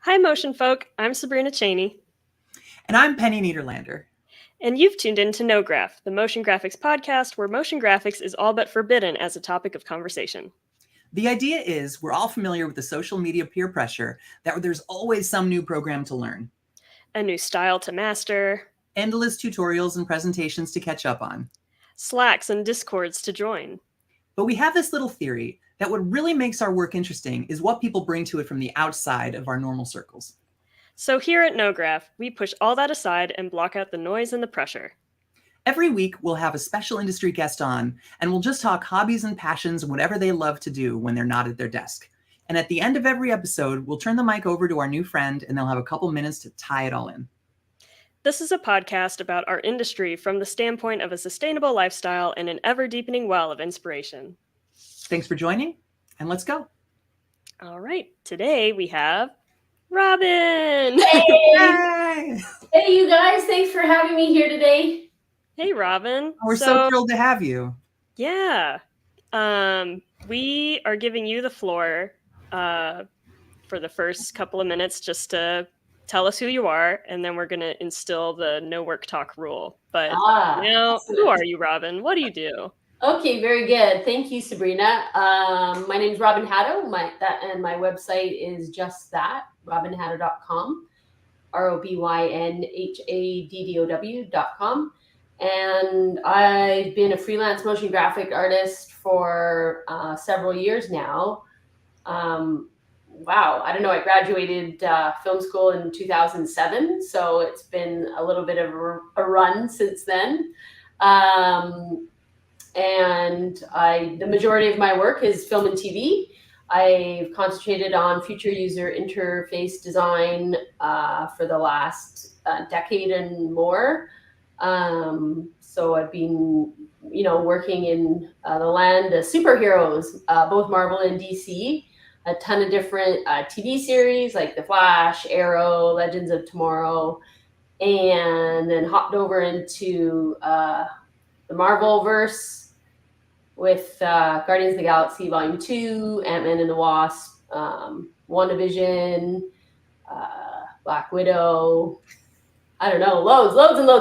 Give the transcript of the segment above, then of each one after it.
Hi, motion folk. I'm Sabrina Cheney, And I'm Penny Niederlander. and you've tuned in to Nograph, the motion graphics podcast where motion graphics is all but forbidden as a topic of conversation. The idea is we're all familiar with the social media peer pressure that there's always some new program to learn, A new style to master, endless tutorials and presentations to catch up on. Slacks and Discords to join. But we have this little theory that what really makes our work interesting is what people bring to it from the outside of our normal circles. So here at Nograph, we push all that aside and block out the noise and the pressure. Every week, we'll have a special industry guest on, and we'll just talk hobbies and passions and whatever they love to do when they're not at their desk. And at the end of every episode, we'll turn the mic over to our new friend, and they'll have a couple minutes to tie it all in. This is a podcast about our industry from the standpoint of a sustainable lifestyle and an ever-deepening well of inspiration. Thanks for joining, and let's go. All right, today we have Robyn! Hey! Hey, you guys. Thanks for having me here today. Hey, Robyn. We're so thrilled to have you. Yeah. We are giving you the floor for the first couple of minutes just to tell us who you are, and then we're going to instill the no work talk rule. But now, who are you, Robyn? What do you do? Okay, very good. Thank you, Sabrina. My name is Robyn Haddow, and my website is just that, robynhaddow.com, ROBYNHADDOW.com. And I've been a freelance motion graphic artist for several years now. Wow, I don't know, I graduated film school in 2007, so it's been a little bit of a run since then. And the majority of my work is film and TV. I've concentrated on future user interface design for the last decade and more. So I've been, working in the land of superheroes, both Marvel and DC, a ton of different TV series like The Flash, Arrow, Legends of Tomorrow, and then hopped over into the Marvel-verse with Guardians of the Galaxy Volume 2, Ant-Man and the Wasp, WandaVision, Black Widow. I don't know, loads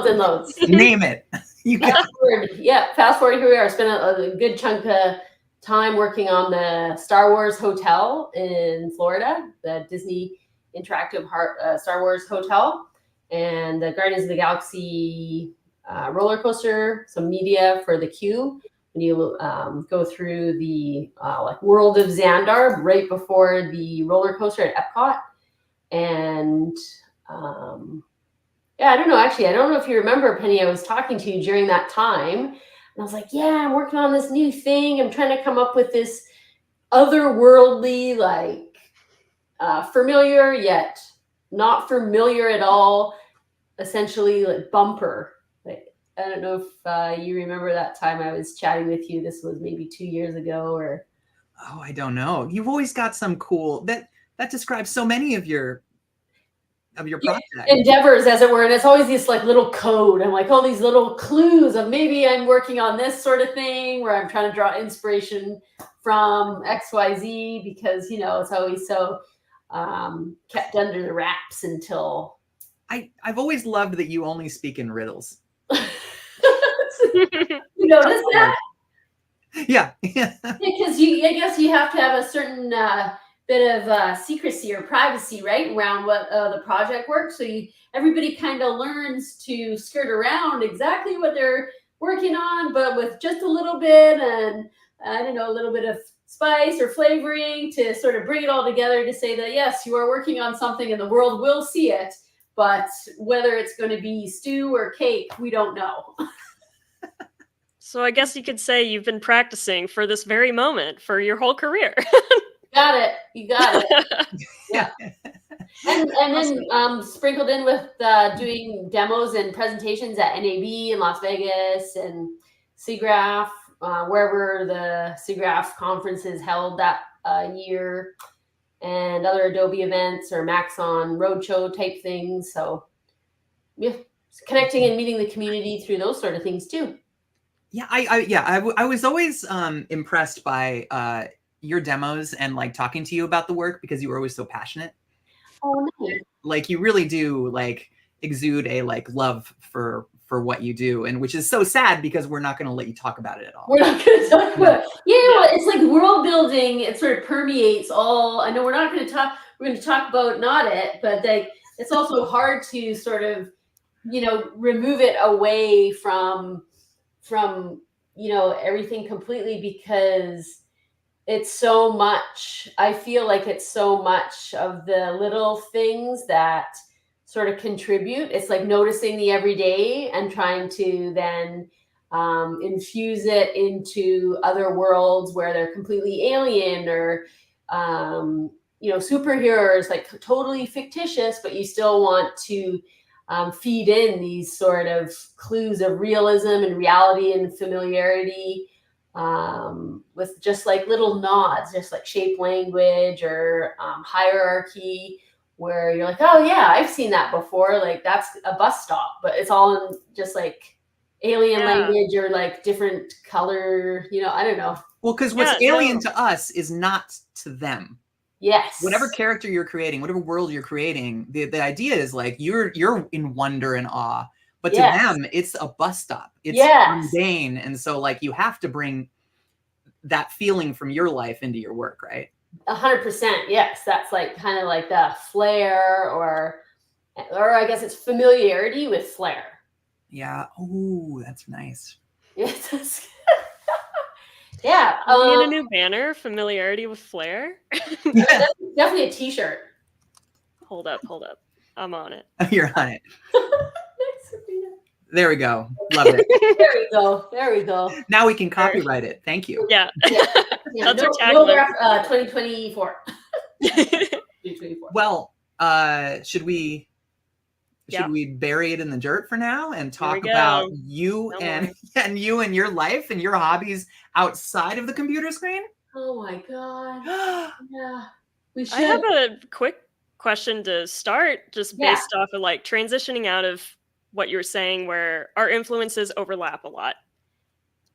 and loads. Name it. Fast forward, here we are. Spent a good chunk of time working on the Star Wars Hotel in Florida, the Disney Interactive Star Wars Hotel, and the Guardians of the Galaxy roller coaster, some media for the queue. When you go through the World of Xandar right before the roller coaster at Epcot. And I don't know. Actually, I don't know if you remember, Penny, I was talking to you during that time. And I was like, yeah, I'm working on this new thing. I'm trying to come up with this otherworldly, familiar yet not familiar at all, essentially like bumper. I don't know if you remember that time I was chatting with you. This was maybe 2 years ago or... Oh, I don't know. You've always got some cool... That describes so many of your projects. Endeavors, as it were. And it's always this little code. I'm like, all these little clues of maybe I'm working on this sort of thing where I'm trying to draw inspiration from XYZ because, it's always so kept under the wraps until... I've always loved that you only speak in riddles. You notice that? Yeah. Because I guess you have to have a certain bit of secrecy or privacy, right, around what the project works. So everybody kind of learns to skirt around exactly what they're working on, but with just a little bit and a little bit of spice or flavoring to sort of bring it all together to say that yes, you are working on something and the world will see it. But whether it's going to be stew or cake, we don't know. So I guess you could say you've been practicing for this very moment for your whole career. You got it. Yeah. And then sprinkled in with doing demos and presentations at NAB in Las Vegas and SIGGRAPH, wherever the SIGGRAPH conference is held that year, and other Adobe events or Maxon roadshow type things. So yeah, connecting and meeting the community through those sort of things too. Yeah, I was always impressed by your demos and talking to you about the work because you were always so passionate. Oh, nice. Like you really do like exude a like love for what you do, and which is so sad because we're not going to let you talk about it at all. We're not going to talk about it. Yeah, well, it's like world building. It sort of permeates all. I know we're not going to talk. We're going to talk about not it, but like it's also hard to sort of, you know, remove it away from you know, everything completely, because it's so much. I feel like it's so much of the little things that sort of contribute. It's like noticing the everyday and trying to then infuse it into other worlds where they're completely alien, or you know, superheroes, like totally fictitious, but you still want to feed in these sort of clues of realism and reality and familiarity, with just like little nods, just like shape language or hierarchy, where you're like, oh yeah, I've seen that before. Like that's a bus stop, but it's all in just like alien language or like different color, you know, I don't know. Well, because what's alien to us is not to them. Yes. Whatever character you're creating, whatever world you're creating, the idea is like you're in wonder and awe, but to them it's a bus stop. It's mundane, and so like you have to bring that feeling from your life into your work, right? 100%. Yes, that's like kind of like the flair, or I guess it's familiarity with flair. Yeah. Oh, that's nice. Yes. Yeah. We need a new banner, familiarity with flair. Definitely a t-shirt. Hold up. I'm on it. You're on it. There we go. Love it. There we go. Now we can copyright it. Thank you. Yeah. That's our tagline. Nograph 2024. 2024. Well, should we bury it in the dirt for now and talk about you and you and your life and your hobbies outside of the computer screen? Oh my God. Yeah. We should. I have a quick question to start, just based off of like transitioning out of what you were saying, where our influences overlap a lot.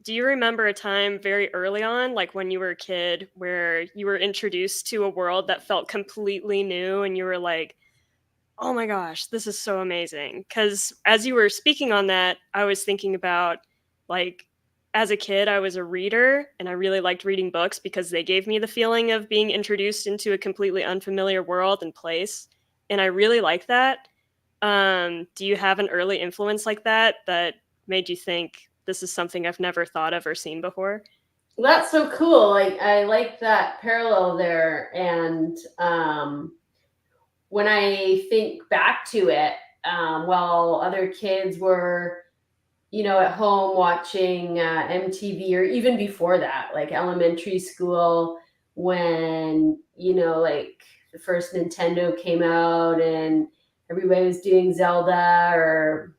Do you remember a time very early on, like when you were a kid, where you were introduced to a world that felt completely new and you were like, oh my gosh, this is so amazing? Because as you were speaking on that, I was thinking about, like, as a kid, I was a reader and I really liked reading books because they gave me the feeling of being introduced into a completely unfamiliar world and place. And I really like that. Do you have an early influence like that made you think this is something I've never thought of or seen before? That's so cool. Like, I like that parallel there. And when I think back to it, while other kids were, you know, at home watching MTV, or even before that, like elementary school, when, you know, like the first Nintendo came out and everybody was doing Zelda or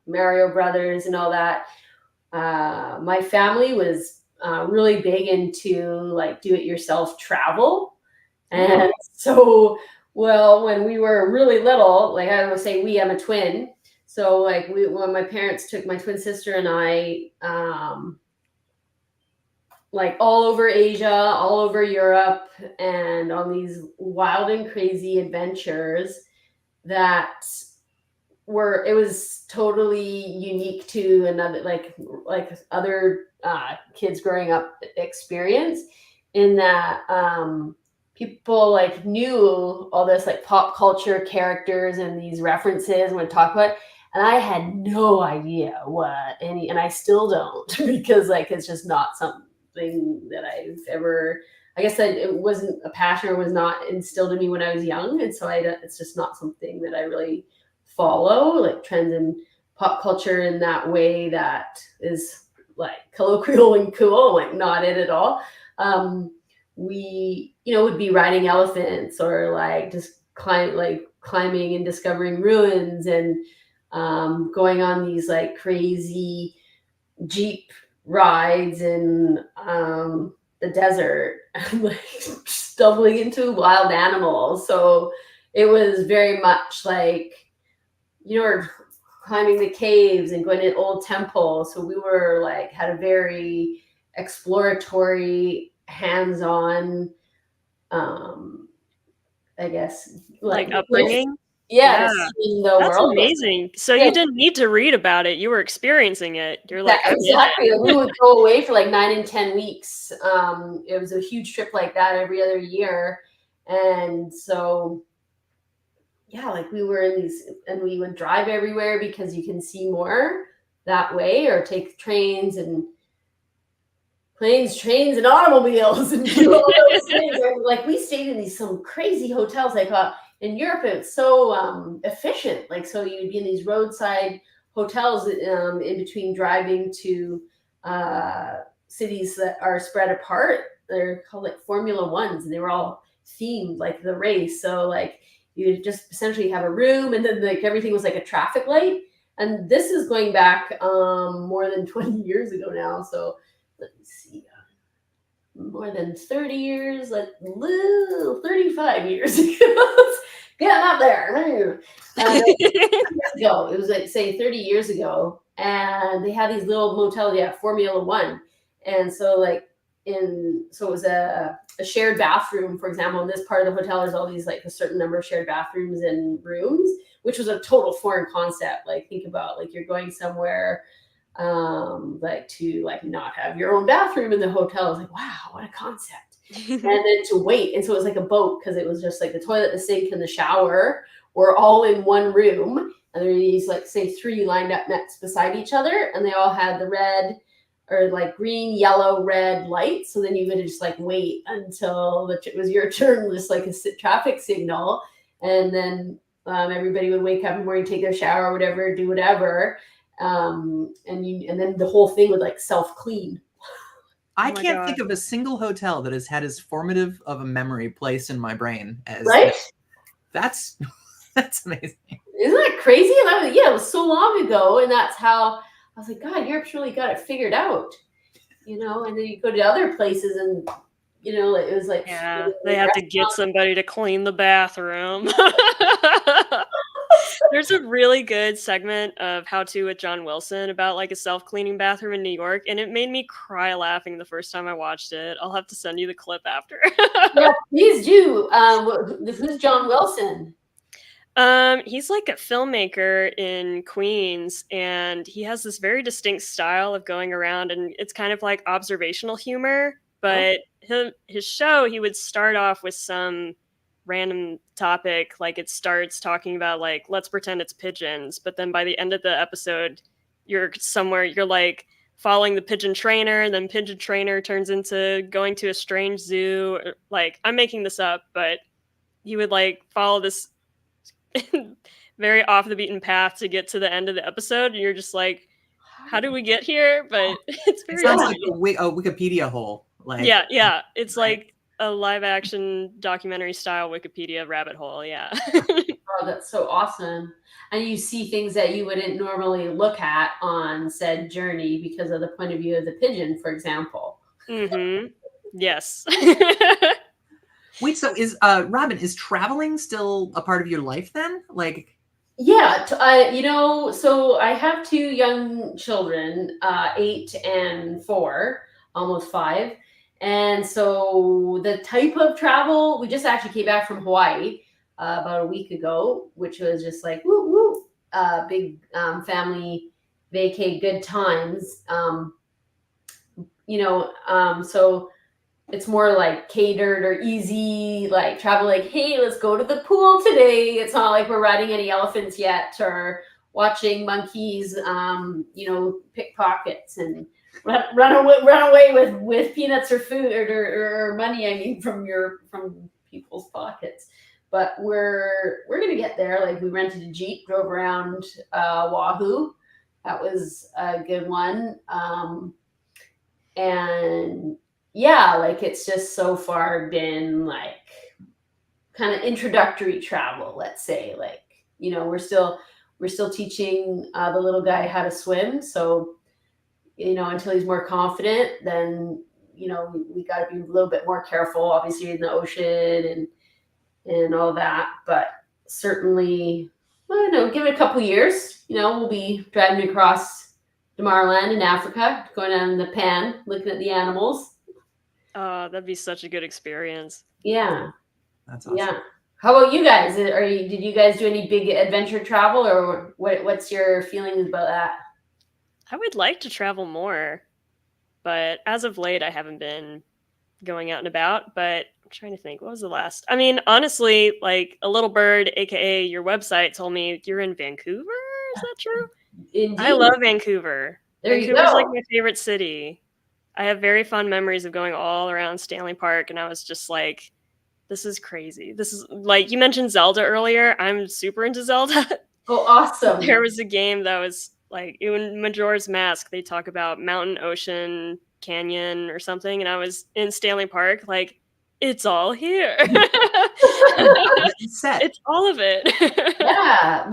Mario Brothers and all that. My family was really big into like do-it-yourself travel. And so, well, when we were really little, like I would say I'm a twin. So like when my parents took my twin sister and I, like all over Asia, all over Europe, and on these wild and crazy adventures that it was totally unique to another, like other kids growing up experience, in that people like knew all this like pop culture characters and these references and would talk about it. And I had no idea and I still don't, because like, it's just not something that I've ever, I guess that it wasn't a passion or was not instilled in me when I was young. And so it's just not something that I really follow, like trends in pop culture in that way that is like colloquial and cool, like not it at all. We, you know, would be riding elephants or like just climbing and discovering ruins and going on these like crazy Jeep rides in the desert, like stumbling into wild animals. So it was very much like, you know, climbing the caves and going to old temples. So we were like, had a very exploratory, hands-on I guess, like upbringing. Yeah, seeing the That's world. amazing. So you didn't need to read about it. You were experiencing it. You're like, exactly. We would go away for like 9 and 10 weeks. It was a huge trip like that every other year. And so, yeah, like we were in these, and we would drive everywhere because you can see more that way, or take trains and planes, trains, and automobiles, and do all those things. Like we stayed in some crazy hotels. Like in Europe, it's so efficient. Like, so you'd be in these roadside hotels in between driving to cities that are spread apart. They're called like Formula Ones, and they were all themed like the race. So like you just essentially have a room, and then like everything was like a traffic light. And this is going back more than 20 years ago now. So let me see, more than 30 years, like 35 years ago. Getting up there. Years ago, it was like, say, 30 years ago, and they had these little motels, Formula One. And so like so it was a shared bathroom, for example. In this part of the hotel, there's all these like a certain number of shared bathrooms and rooms, which was a total foreign concept. Like, think about like you're going somewhere like to like not have your own bathroom in the hotel. I was like, wow, what a concept. And then to wait. And so it was like a boat, because it was just like the toilet, the sink, and the shower were all in one room. And there were these like, say, 3 lined up next beside each other, and they all had the red or like green, yellow, red lights. So then you would just like wait until it was your turn, just like a traffic signal. And then everybody would wake up in the morning, take their shower or whatever, do whatever. And then the whole thing would like self-clean. I can't think of a single hotel that has had as formative of a memory placed in my brain as that's amazing. Isn't that crazy? And it was so long ago, and that's how I was like, God, Europe's really got it figured out, And then you go to other places, and it was like, they have to get somebody to clean the bathroom. There's a really good segment of How To with John Wilson about like a self-cleaning bathroom in New York, and it made me cry laughing the first time I watched it. I'll have to send you the clip after. Yeah, please do. Who's John Wilson? He's like a filmmaker in Queens, and he has this very distinct style of going around, and it's kind of like observational humor. But his show, he would start off with some random topic, like it starts talking about like, let's pretend it's pigeons, but then by the end of the episode, you're like following the pigeon trainer, and then pigeon trainer turns into going to a strange zoo. Like, I'm making this up, but he would like follow this very off the beaten path to get to the end of the episode, and you're just like, how do we get here? But it's very sounds like a Wikipedia hole. Like, yeah, it's like a live action documentary style Wikipedia rabbit hole. Oh, that's so awesome. And you see things that you wouldn't normally look at on said journey because of the point of view of the pigeon, for example. Yes. Wait, so Robyn, is traveling still a part of your life then? Like, yeah, so I have 2 young children, 8 and 4, almost 5. And so the type of travel, we just actually came back from Hawaii about a week ago, which was just like, big family vacay, good times. So it's more like catered or easy, like travel, like, hey, let's go to the pool today. It's not like we're riding any elephants yet or watching monkeys, pickpockets and run away with peanuts or food or money, I mean, from people's pockets. But we're gonna get there. Like, we rented a Jeep, drove around Oahu. That was a good one. And yeah, like, it's just so far been like kind of introductory travel, let's say. Like, we're still teaching the little guy how to swim. So, until he's more confident, then, we got to be a little bit more careful, obviously, in the ocean and all that. But certainly, I don't know, give it a couple years, we'll be driving across Damaraland in Africa, going down the Pan, looking at the animals. That'd be such a good experience. Yeah. That's awesome. Yeah. How about you guys? Did you guys do any big adventure travel, or what's your feelings about that? I would like to travel more, but as of late, I haven't been going out and about. But I'm trying to think, what was the last? I mean, honestly, like a little bird, aka your website, told me you're in Vancouver. Is that true? Indeed. I love Vancouver. There Vancouver's you like go. my favorite city. I have very fond memories of going all around Stanley Park, and I was just like, this is crazy. This is like, you mentioned Zelda earlier. I'm super into Zelda. Oh, awesome. There was a game that was like in Majora's Mask, they talk about mountain, ocean, canyon, or something, and I was in Stanley Park, like, it's all here. Set. It's all of it. Yeah.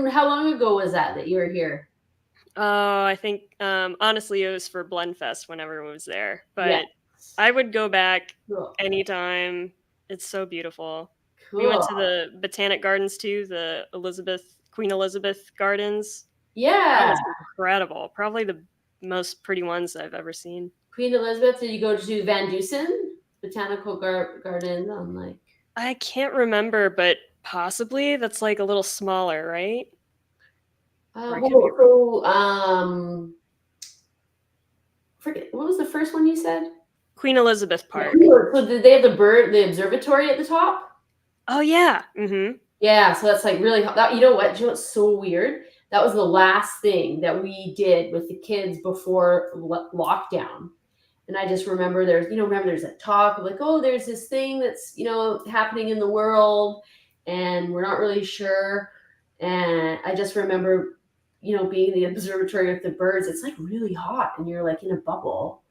How long ago was that you were here? Oh, I think honestly it was for Blendfest whenever it was there. But Yeah. I would go back Cool. anytime. It's so beautiful. Cool. We went to the Botanic Gardens too, the Queen Elizabeth Gardens. That Yeah. was incredible. Probably the most pretty ones I've ever seen. Queen Elizabeth, did you go to Van Dusen Botanical Garden on like? I can't remember, but possibly that's like a little smaller, right? Forget, what was the first one you said? Queen Elizabeth Park. So did they have the observatory at the top? Oh yeah. Mm-hmm. Yeah, so that's like really that. You know what? You know what's so weird? That was the last thing that we did with the kids before lockdown. And I just remember there's that talk of like, oh, there's this thing that's, happening in the world and we're not really sure. And I just remember, being in the observatory with the birds, it's like really hot and you're like in a bubble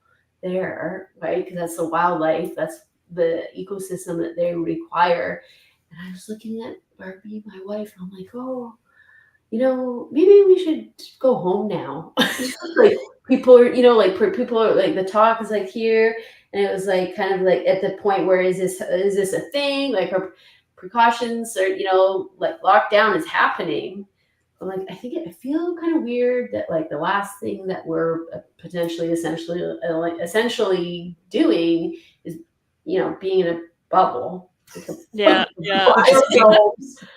there, right? Because that's the wildlife, that's the ecosystem that they require. And I was looking at Barbie, my wife, and I'm like, oh, maybe we should go home now. Like people are, people are like, the talk is like here, and it was like kind of like at the point where is this a thing? Like our precautions are, like lockdown is happening. I'm like, I feel kind of weird that like the last thing that we're potentially essentially doing is, being in a bubble. Yeah.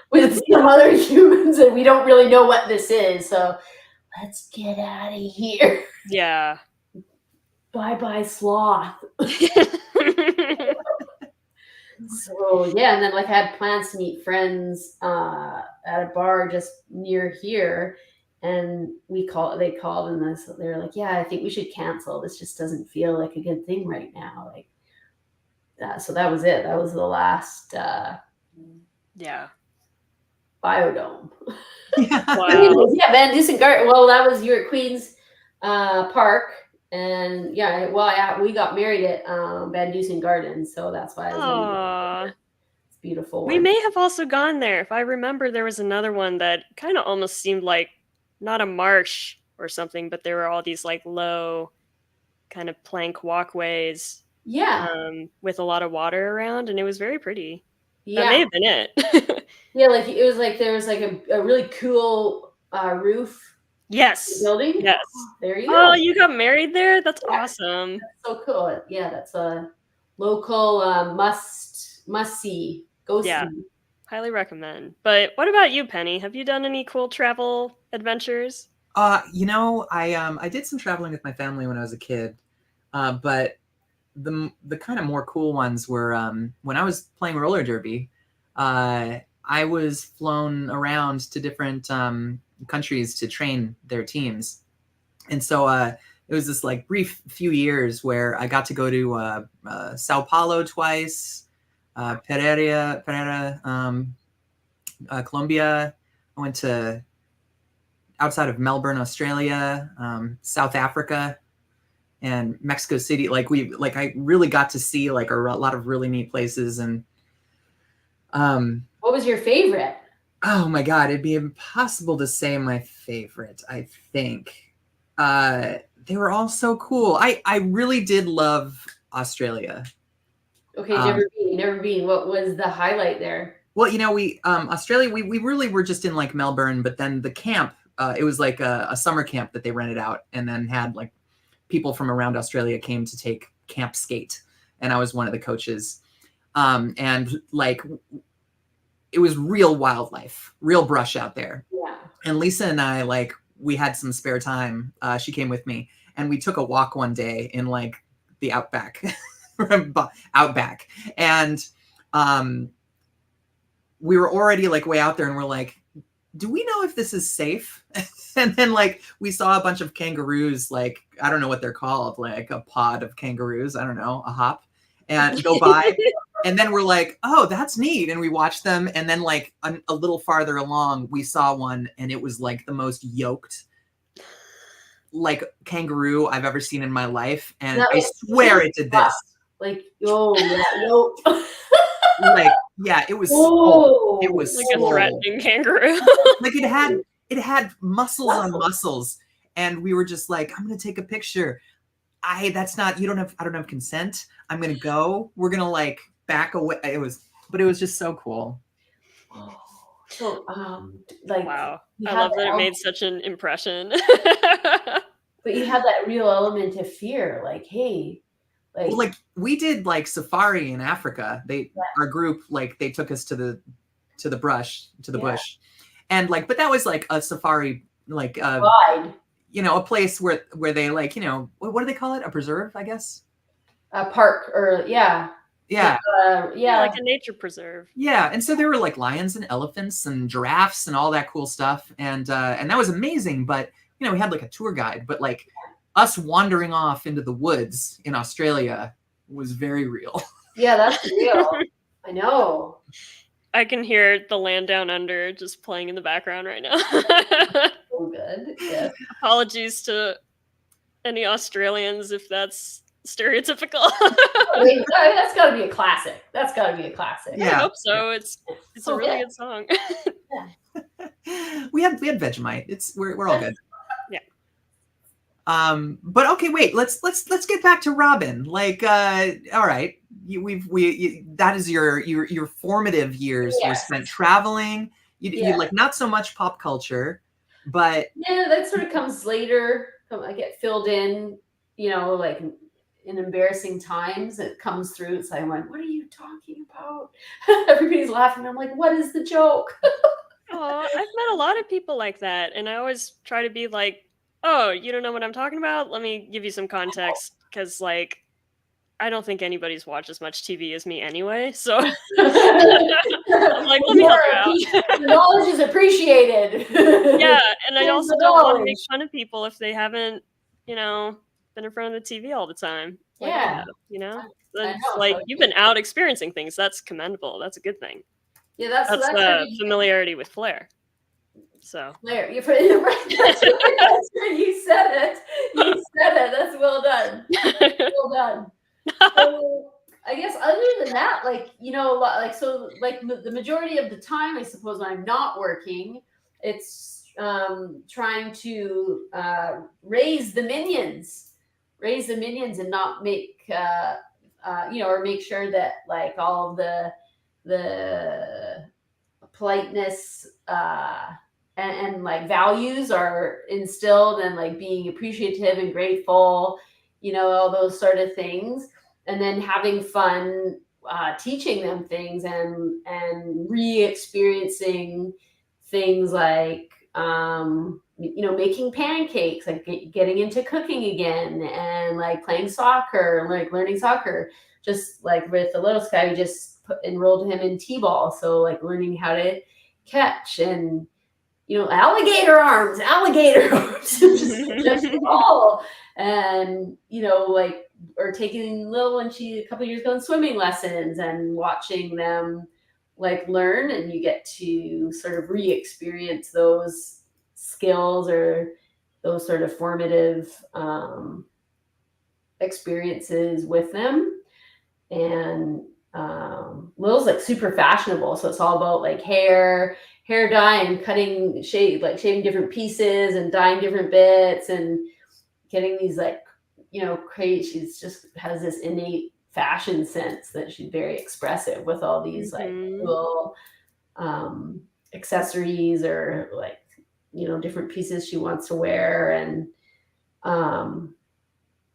With some other humans, and we don't really know what this is. So let's get out of here. Yeah. Bye sloth. So yeah, and then like I had plans to meet friends at a bar just near here, and they called and they were like, yeah, I think we should cancel. This just doesn't feel like a good thing right now. Like so that was it. That was the last yeah. biodome. Wow. Yeah, Van Dusen Garden. Well, that was your Queen's Park, and yeah, we got married at Van Dusen Gardens, so that's why I was it's beautiful. We may have also gone there. If I remember, there was another one that kind of almost seemed like not a marsh or something, but there were all these like low kind of plank walkways. Yeah. With a lot of water around, and it was very pretty. Yeah. That may have been it. Yeah, like it was like there was like a really cool roof. Yes. Building. Yes. There you go. Oh, you got married there? That's awesome. That's so cool. Yeah, that's a local must see. Go see. Highly recommend. But what about you, Penny? Have you done any cool travel adventures? I did some traveling with my family when I was a kid, but the kind of more cool ones were when I was playing roller derby. I was flown around to different countries to train their teams, and so it was this like brief few years where I got to go to Sao Paulo twice, Pereira, Colombia. I went to outside of Melbourne, Australia, South Africa, and Mexico City. I really got to see like a lot of really neat places. And what was your favorite? Oh my God, it'd be impossible to say my favorite. I think they were all so cool. I really did love Australia. Okay, never been. What was the highlight there? Well, we Australia, we really were just in like Melbourne, but then the camp, it was like a summer camp that they rented out, and then had like people from around Australia came to take camp skate, and I was one of the coaches. And like it was real wildlife, real brush out there. Yeah. And Lisa and I, like, we had some spare time. She came with me, and we took a walk one day in like the outback, and we were already like way out there, and we're like, do we know if this is safe? And then like we saw a bunch of kangaroos, like, I don't know what they're called, like a pod of kangaroos, I don't know, a hop, and go by. And then we're like, oh, that's neat. And we watched them. And then like a little farther along, we saw one, and it was like the most yoked like kangaroo I've ever seen in my life. And That I was swear it did this. Like, oh, yeah, no. Like, yeah, it was Whoa. it was Like a threatening kangaroo. like it had muscles on muscles, and we were just like, I'm gonna take a picture. I don't have consent. I'm gonna go. We're gonna like back away. It was just so cool. So like, Wow. you I have love that it that made such an impression. but you have that real element of fear, like, hey, Well, like we did like safari in Africa. Our group, like, they took us to the bush, and like, but that was like a safari, like you know, a place where they like, you know, what do they call it? A preserve, I guess. A park, or yeah, yeah, like a nature preserve. Yeah, and so there were like lions and elephants and giraffes and all that cool stuff, and that was amazing. But you know, we had like a tour guide, but like us wandering off into the woods in Australia was very real. Yeah, that's real. I know. I can hear The Land Down Under just playing in the background right now. So good. Yeah. Apologies to any Australians if that's stereotypical. Wait, that's got to be a classic. Yeah. I hope so. It's a really good song. we had Vegemite. We're all good. Yeah. But okay, wait. Let's get back to Robyn. Like, all right, that is your formative years were spent traveling. You like not so much pop culture, but yeah, that sort of comes later. I get filled in, you know, like in embarrassing times. It comes through. It's like, what are you talking about? Everybody's laughing. I'm like, what is the joke? Oh, I've met a lot of people like that, and I always try to be like, oh, you don't know what I'm talking about? Let me give you some context, because like I don't think anybody's watched as much TV as me anyway. So I'm like, let me help you out. The knowledge is appreciated. Yeah, and I also don't want to make fun of people if they haven't, you know, been in front of the TV all the time. Like I have, you know? That's like, you've been out experiencing things. That's commendable. That's a good thing. Yeah, that's familiarity with flair. So Flair, you're right. That's right. You said it. That's well done. Well done. So, I guess other than that, like, you know, like, so like the majority of the time, I suppose, when I'm not working, it's trying to raise the minions and not make you know, or make sure that like all of the politeness and like values are instilled, and like being appreciative and grateful, you know, all those sort of things, and then having fun teaching them things and re-experiencing things like you know, making pancakes, like getting into cooking again, and like playing soccer, like learning soccer. Just like with the little guy, we just enrolled him in t-ball, so like learning how to catch, and you know, alligator arms, just all, and you know, like, or taking Lil when she a couple years ago in swimming lessons, and watching them like learn, and you get to sort of re-experience those skills or those sort of formative experiences with them. And Lil's like super fashionable, so it's all about like hair dye and shaving different pieces and dyeing different bits and getting these like, you know, crazy. She's just has this innate fashion sense that she's very expressive with all these like cool accessories, or like, you know, different pieces she wants to wear. And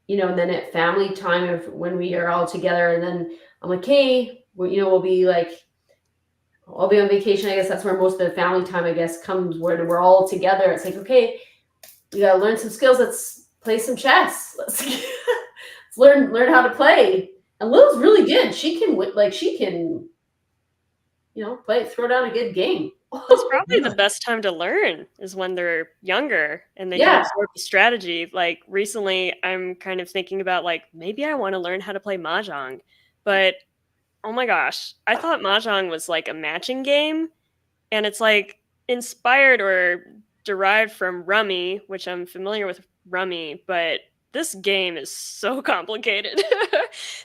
you know, and then at family time, of when we are all together, and then I'm like, hey, you know, we'll be like, I'll be on vacation. I guess that's where most of the family time, I guess, comes when we're all together. It's like, okay, we gotta learn some skills. Let's play some chess. Let's learn how to play. And Lil's really good. She can throw down a good game. That's probably the best time to learn is when they're younger and they can absorb the strategy. Like recently, I'm kind of thinking about like maybe I want to learn how to play mahjong, but oh my gosh, I thought mahjong was like a matching game, and it's like inspired or derived from rummy, which I'm familiar with rummy, but this game is so complicated.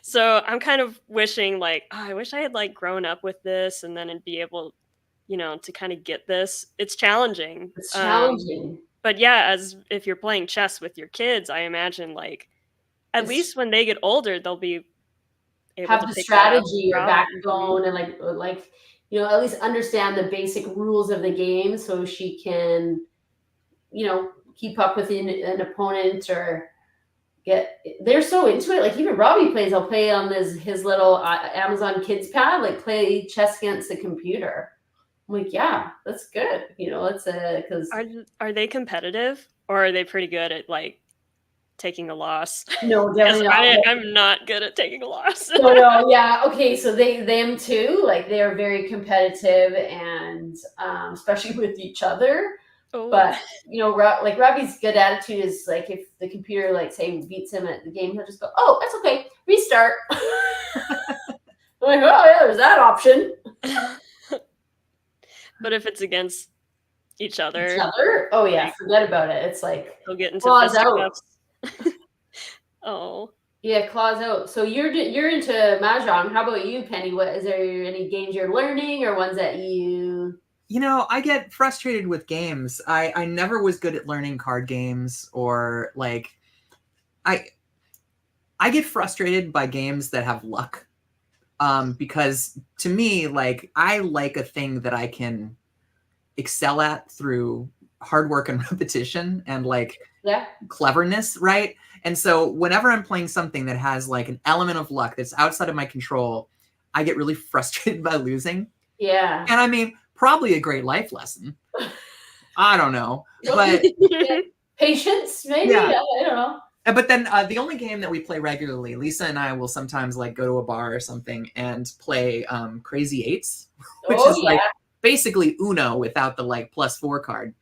So I'm kind of wishing like, oh, I wish I had like grown up with this and then I'd be able, to kind of get this. It's challenging. It's challenging. But yeah, as if you're playing chess with your kids, I imagine like at least when they get older, they'll be able have to the pick strategy that or up. backbone and like at least understand the basic rules of the game so she can keep up with an opponent or they're so into it. Like even Robbie plays, I'll play on his little Amazon Kids pad, like play chess against the computer. I'm like, yeah, that's good. It's because are they competitive or are they pretty good at like taking a loss? No, definitely not. I'm not good at taking a loss. No, yeah, okay. So them too, like they are very competitive and especially with each other. Oh. But like Robbie's good attitude is like if the computer like say beats him at the game, he'll just go, "Oh, that's okay, restart." I'm like, "Oh yeah, there's that option." But if it's against each other, oh yeah, forget about it. It's like they'll get into claws out. Oh yeah, claws out. So you're into mahjong. How about you, Penny? Is there any games you're learning or ones that you? I get frustrated with games. I never was good at learning card games or like I get frustrated by games that have luck. Because to me, like I like a thing that I can excel at through hard work and repetition and like cleverness, right? And so whenever I'm playing something that has like an element of luck that's outside of my control, I get really frustrated by losing. Yeah. And I mean, probably a great life lesson. I don't know, but patience, maybe. Yeah. I don't know. But then the only game that we play regularly, Lisa and I will sometimes like go to a bar or something and play Crazy Eights, which is like basically Uno without the like +4 card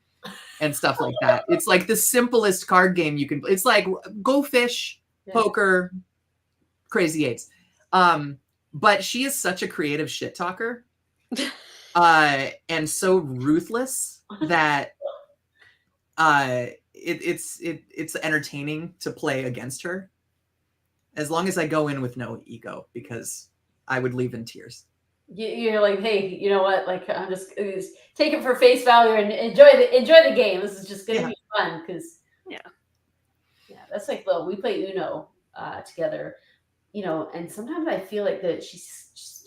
and stuff like that. It's like the simplest card game you can. It's like Go Fish, poker, Crazy Eights. But she is such a creative shit talker, and so ruthless that it's entertaining to play against her, as long as I go in with no ego, because I would leave in tears. You're like, hey, you know what? Like, I'm just take it for face value and enjoy the game. This is just gonna be fun because that's like we play Uno together, and sometimes I feel like that she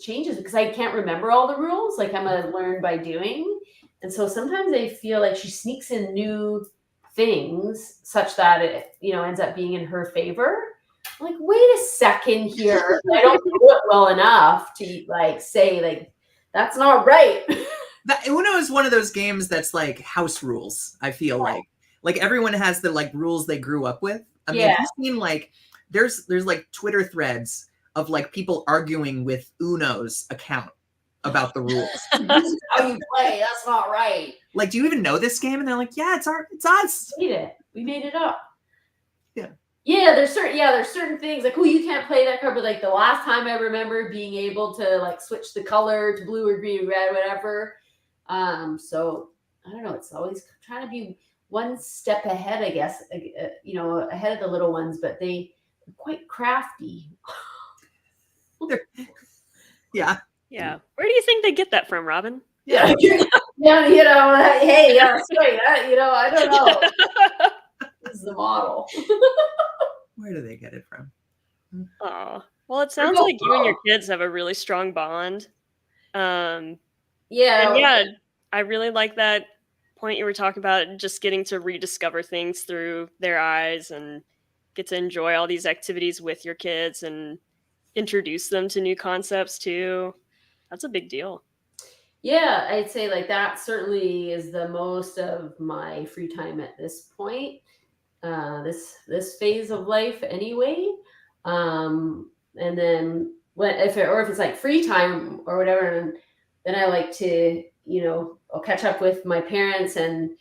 changes because I can't remember all the rules. Like I'm a learn by doing, and so sometimes I feel like she sneaks in new things such that it ends up being in her favor. I'm like, wait a second here. I don't do it well enough to like say like that's not right. That Uno is one of those games that's like house rules. I feel like everyone has the like rules they grew up with. I mean, have you seen like there's like Twitter threads of like people arguing with Uno's account about the rules. This is how you play. That's not right. Like, do you even know this game? And they're like, yeah, it's us. We made it up. Yeah. Yeah, there's certain things like, oh, you can't play that card. But like the last time I remember being able to like switch the color to blue or green or red, whatever. So I don't know. It's always trying to be one step ahead, I guess. Ahead of the little ones, but they're quite crafty. Yeah. Yeah. Where do you think they get that from, Robyn? Yeah. Hey, that's right. I don't know. This is the model. Where do they get it from? Oh, well, it sounds like you and your kids have a really strong bond. And I really like that point you were talking about, just getting to rediscover things through their eyes and get to enjoy all these activities with your kids and introduce them to new concepts too. That's a big deal. Yeah, I'd say like that certainly is the most of my free time at this point. This phase of life anyway. And then when if it's like free time or whatever, and then I like to, I'll catch up with my parents, and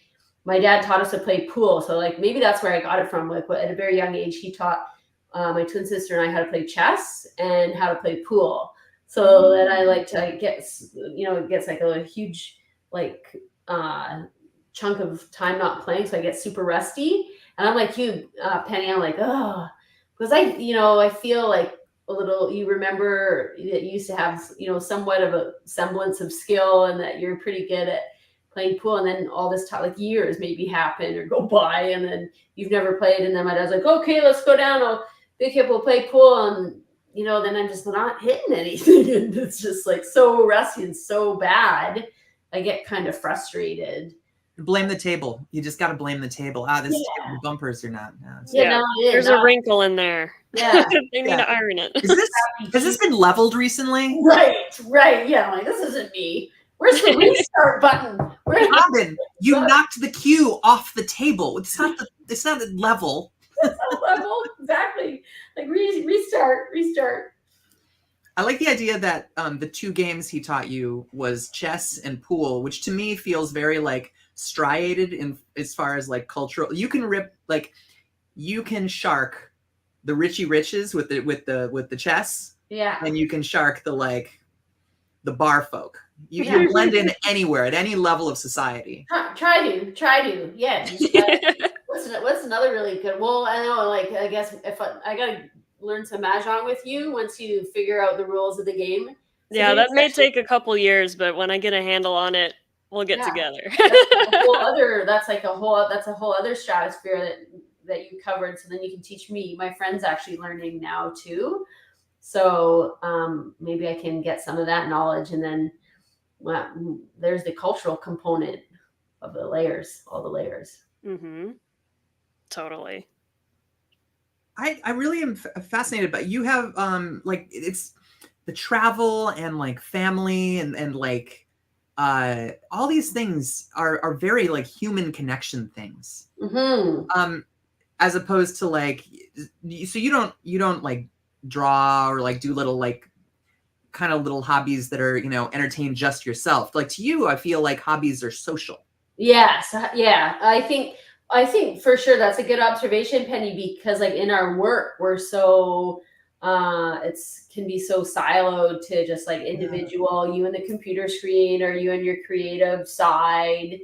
my dad taught us to play pool. So like maybe that's where I got it from. Like at a very young age, he taught my twin sister and I how to play chess and how to play pool. So then I like to get, it gets like a huge like chunk of time not playing, so I get super rusty. And I'm like you, Penny. I'm like, oh, because I feel like a little. You remember that you used to have, somewhat of a semblance of skill, and that you're pretty good at playing pool. And then all this time, like years maybe happen or go by, and then you've never played. And then my dad's like, okay, let's go down. I'll pick you up. We'll play pool. And then I'm just not hitting anything, and it's just like so rusty and so bad. I get kind of frustrated. Blame the table. You just got to blame the table. This table bumpers are not. No, there's a wrinkle in there. Yeah, they need to iron it. Has this been leveled recently? Right. Yeah, I'm like, this isn't me. Where's the restart button? Robyn, you knocked the cue off the table. It's not a level. It's not level, exactly. Like restart. I like the idea that the two games he taught you was chess and pool, which to me feels very like striated in as far as like cultural. You can shark the Richie Riches with the chess. Yeah. And you can shark the bar folk. You blend in anywhere at any level of society. Try to. Yeah. What's another really good? Well, I know, like, I guess if I gotta learn some mahjong with you once you figure out the rules of the game. So yeah, that may take a couple years, but when I get a handle on it, we'll get together. That's a whole other stratosphere that you covered. So then you can teach me. My friend's actually learning now too. So maybe I can get some of that knowledge, and then there's the cultural component of the layers, all the layers. Mm-hmm. Totally. I really am fascinated by you have like it's the travel and like family and like all these things are very like human connection things. Mm-hmm. As opposed to like so you don't like draw or like do little like kind of little hobbies that are entertain just yourself. Like to you, I feel like hobbies are social. Yes. Yeah. I think for sure that's a good observation, Penny, because like in our work, we're so can be so siloed to just like individual, you and the computer screen, or you and your creative side,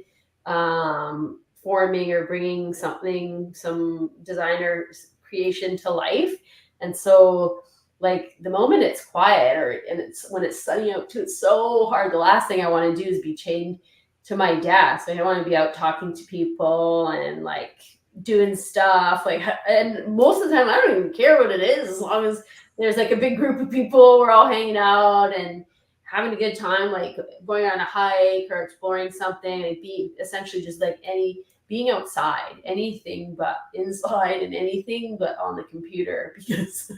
forming or bringing some designer creation to life. And so like the moment it's quiet and it's when it's sunny out too, it's so hard. The last thing I want to do is be chained to my desk. Like I want to be out talking to people and like doing stuff. Like, and most of the time I don't even care what it is, as long as there's like a big group of people, we're all hanging out and having a good time, like going on a hike or exploring something, and be essentially just like being outside, anything but inside and anything but on the computer, because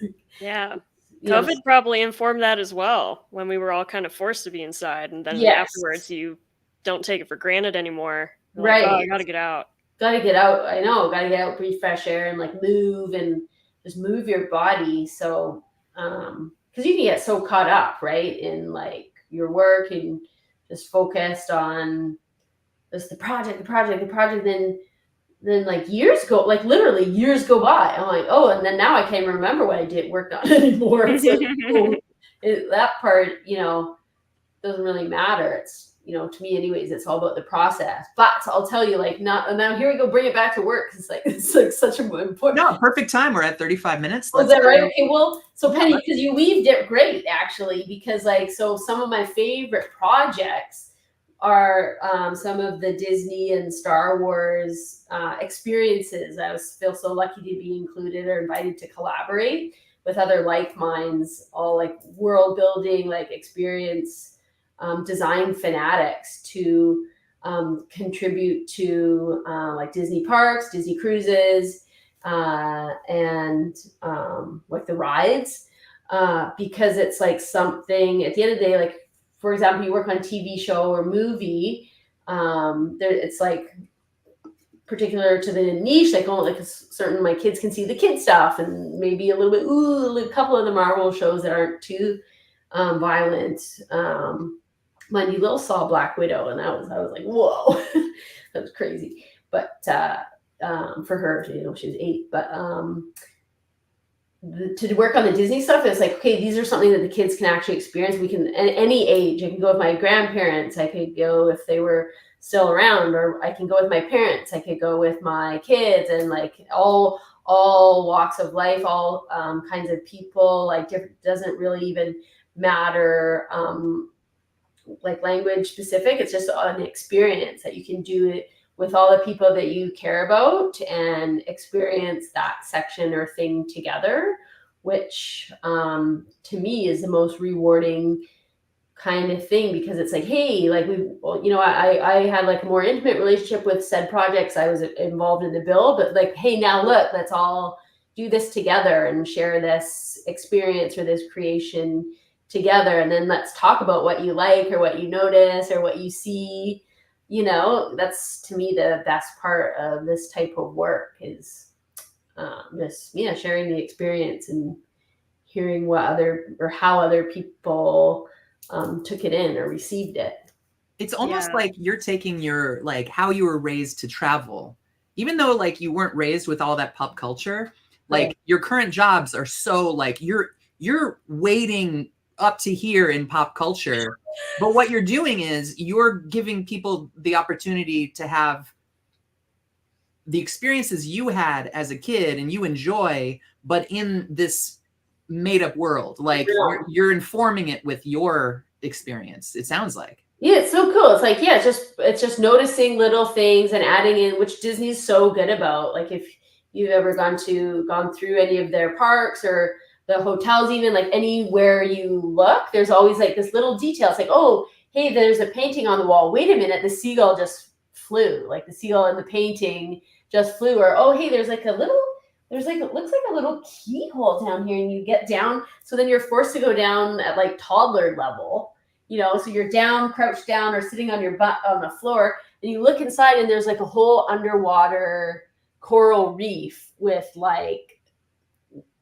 COVID probably informed that as well, when we were all kind of forced to be inside, and then afterwards you don't take it for granted anymore. You're right. Like, oh, I gotta get out. I know, gotta get out, breathe fresh air, and like move and just move your body. So because you can get so caught up, right, in like your work and just focused on just the project, then like literally years go by. I'm like, oh, and then now I can't remember what I did work on anymore. It's like, that part, doesn't really matter. It's, to me anyways, it's all about the process. But I'll tell you, like, now here we go, bring it back to work. It's like such an important. No, perfect time. We're at 35 minutes. Is that right? Okay, well, so Penny, because you weaved it great, actually, because like, so some of my favorite projects are some of the Disney and Star Wars experiences. I feel so lucky to be included or invited to collaborate with other like minds, all like world building, like experience design fanatics to contribute to like Disney parks, Disney cruises, and like the rides, because it's like something at the end of the day, like for example, you work on TV show or movie, it's like particular to the niche, like, oh, like certain, my kids can see the kid stuff, and maybe a little bit, a couple of the Marvel shows that aren't too violent. Wendy Little saw Black Widow, and I was like, whoa, that was crazy. But for her, she was 8. But to work on the Disney stuff, it's like, okay, these are something that the kids can actually experience. We can, at any age, I can go with my grandparents. I could go if they were still around, or I can go with my parents. I could go with my kids, and like all walks of life, all kinds of people. Like, different, doesn't really even matter. Like language specific. It's just an experience that you can do it with all the people that you care about and experience that section or thing together, which to me is the most rewarding kind of thing, because it's like, hey, like I had like a more intimate relationship with said projects. I was involved in the build, but like, hey, now look, let's all do this together and share this experience or this creation together, and then let's talk about what you like or what you notice or what you see. That's, to me, the best part of this type of work is just sharing the experience and hearing how other people took it in or received it. It's almost like you're taking your, like, how you were raised to travel, even though like you weren't raised with all that pop culture. Like, right. Your current jobs are so like you're waiting up to here in pop culture, but what you're doing is you're giving people the opportunity to have the experiences you had as a kid and you enjoy, but in this made up world. Like, you're informing it with your experience, it sounds like. Yeah, it's so cool. It's like, it's just noticing little things and adding in, which Disney's so good about. Like, if you've ever gone through any of their parks or the hotels, even like anywhere you look, there's always like this little detail. It's like, oh, hey, there's a painting on the wall. Wait a minute, the seagull just flew. Like, the seagull in the painting just flew. Or, oh, hey, it looks like a little keyhole down here, and you get down. So then you're forced to go down at like toddler level, so you're down, crouched down, or sitting on your butt on the floor, and you look inside, and there's like a whole underwater coral reef with like,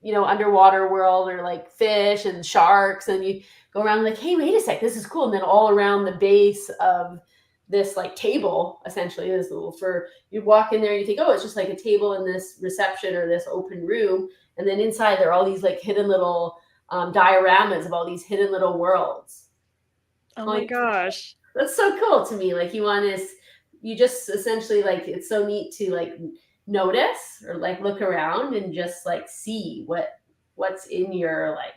underwater world, or like fish and sharks, and you go around like, hey, wait a sec, this is cool. And then all around the base of this like table, essentially, is you walk in there, you think, oh, it's just like a table in this reception or this open room, and then inside there are all these like hidden little dioramas of all these hidden little worlds. Oh my gosh, that's so cool to me. Like, you just essentially, like, it's so neat to like notice or like look around and just like see what's in your like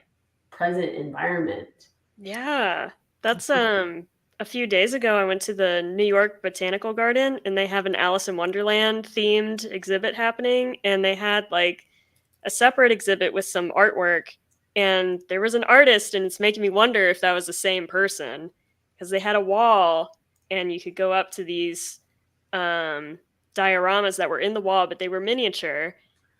present environment. Yeah, that's a few days ago I went to the New York Botanical Garden, and they have an Alice in Wonderland themed exhibit happening, and they had like a separate exhibit with some artwork, and there was an artist, and it's making me wonder if that was the same person, because they had a wall and you could go up to these dioramas that were in the wall, but they were miniature.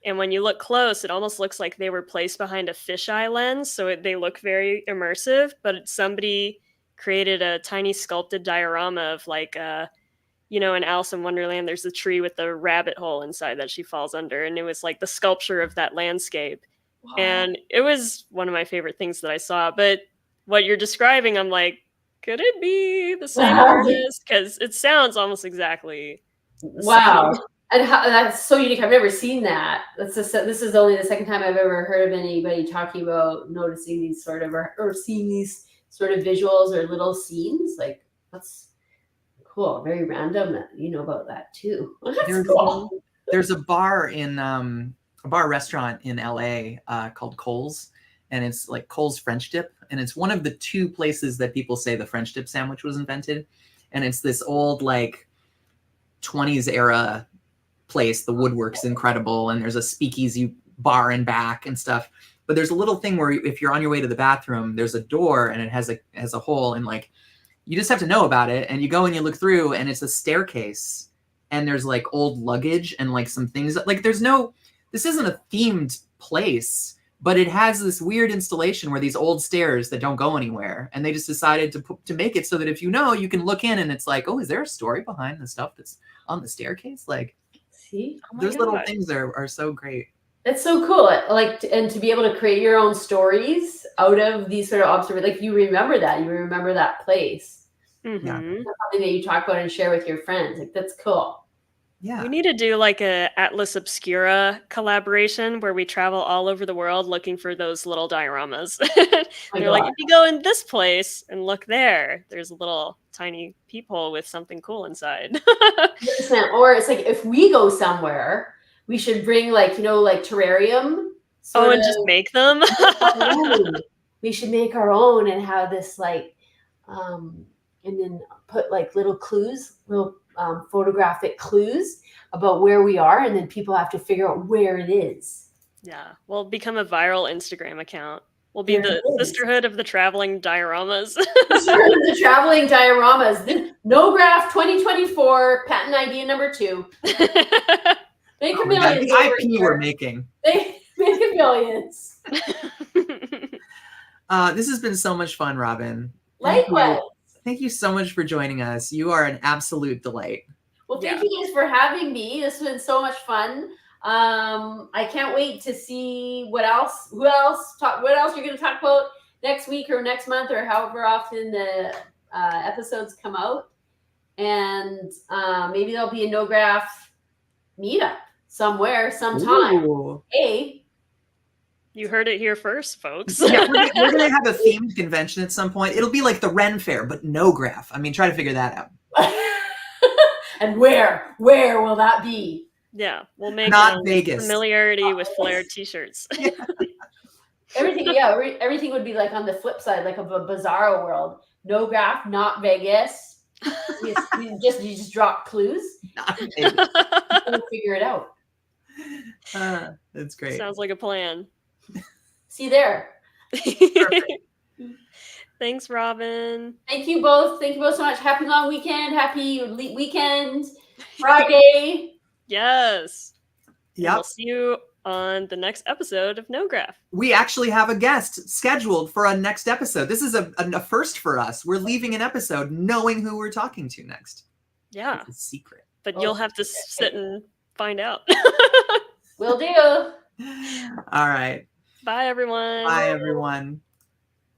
And when you look close, it almost looks like they were placed behind a fisheye lens. So they look very immersive, but somebody created a tiny sculpted diorama of like, in Alice in Wonderland, there's a tree with a rabbit hole inside that she falls under. And it was like the sculpture of that landscape. Wow. And it was one of my favorite things that I saw. But what you're describing, I'm like, could it be the same artist? Because it sounds almost exactly wow. And that's so unique. I've never seen that. This is only the second time I've ever heard of anybody talking about noticing these sort of or seeing these sort of visuals or little scenes. Like, that's cool. Very random that you know about that too. That's cool. There's a bar restaurant in LA called Cole's, and it's like Cole's French Dip, and it's one of the 2 places that people say the French dip sandwich was invented. And it's this old like 20s era place. The woodwork's incredible, and there's a speakeasy bar in back and stuff. But there's a little thing where if you're on your way to the bathroom, there's a door, and it has a hole, and like you just have to know about it, and you go and you look through, and it's a staircase, and there's like old luggage and like some things that, like, this isn't a themed place, but it has this weird installation where these old stairs that don't go anywhere, and they just decided to make it so that if you can look in and it's like, oh, is there a story behind the stuff that's on the staircase? Like, See, those little things are so great. that's so cool. Like, and to be able to create your own stories out of these sort of observations, like you remember that place. Mm-hmm. Yeah. Something that you talk about and share with your friends. Like, that's cool. Yeah. We need to do like a Atlas Obscura collaboration where we travel all over the world looking for those little dioramas. They're like, if you go in this place and look there, there's a little tiny peephole with something cool inside. 100%. Or it's like, if we go somewhere, we should bring like terrarium. And just make them. We should make our own and have this like, and then put like little clues, little photographic clues about where we are, and then people have to figure out where it is. Yeah, we'll become a viral Instagram account. We'll be the Sisterhood of the Traveling Dioramas. Sisterhood of the Traveling Dioramas. Nograph 2024, patent idea number 2. Make a million. The IP we're making. Make a millions. This has been so much fun, Robyn. Likewise. Thank you so much for joining us. You are an absolute delight. Well, thank you guys for having me. This has been so much fun. I can't wait to see what else you're going to talk about next week or next month or however often the episodes come out. And maybe there'll be a Nograph meetup somewhere, sometime. Ooh. Hey. You heard it here first, folks. Yeah, we're going to have a themed convention at some point. It'll be like the Ren Fair, but Nograph. I mean, try to figure that out. And where will that be? Yeah, we'll make not Vegas. Familiarity with flared t-shirts. Yeah. Everything would be like on the flip side, like of a bizarro world. Nograph, not Vegas. You just drop clues. Not Vegas. We'll figure it out. That's great. Sounds like a plan. See you there. Thanks, Robyn. Thank you both. Thank you both so much. Happy long weekend. Happy weekend. Friday. Yes. Yeah. We'll see you on the next episode of Nograph. We actually have a guest scheduled for a next episode. This is a first for us. We're leaving an episode knowing who we're talking to next. Yeah. It's a secret. But you'll have to sit and find out. Will do. All right. Bye, everyone. Bye, everyone.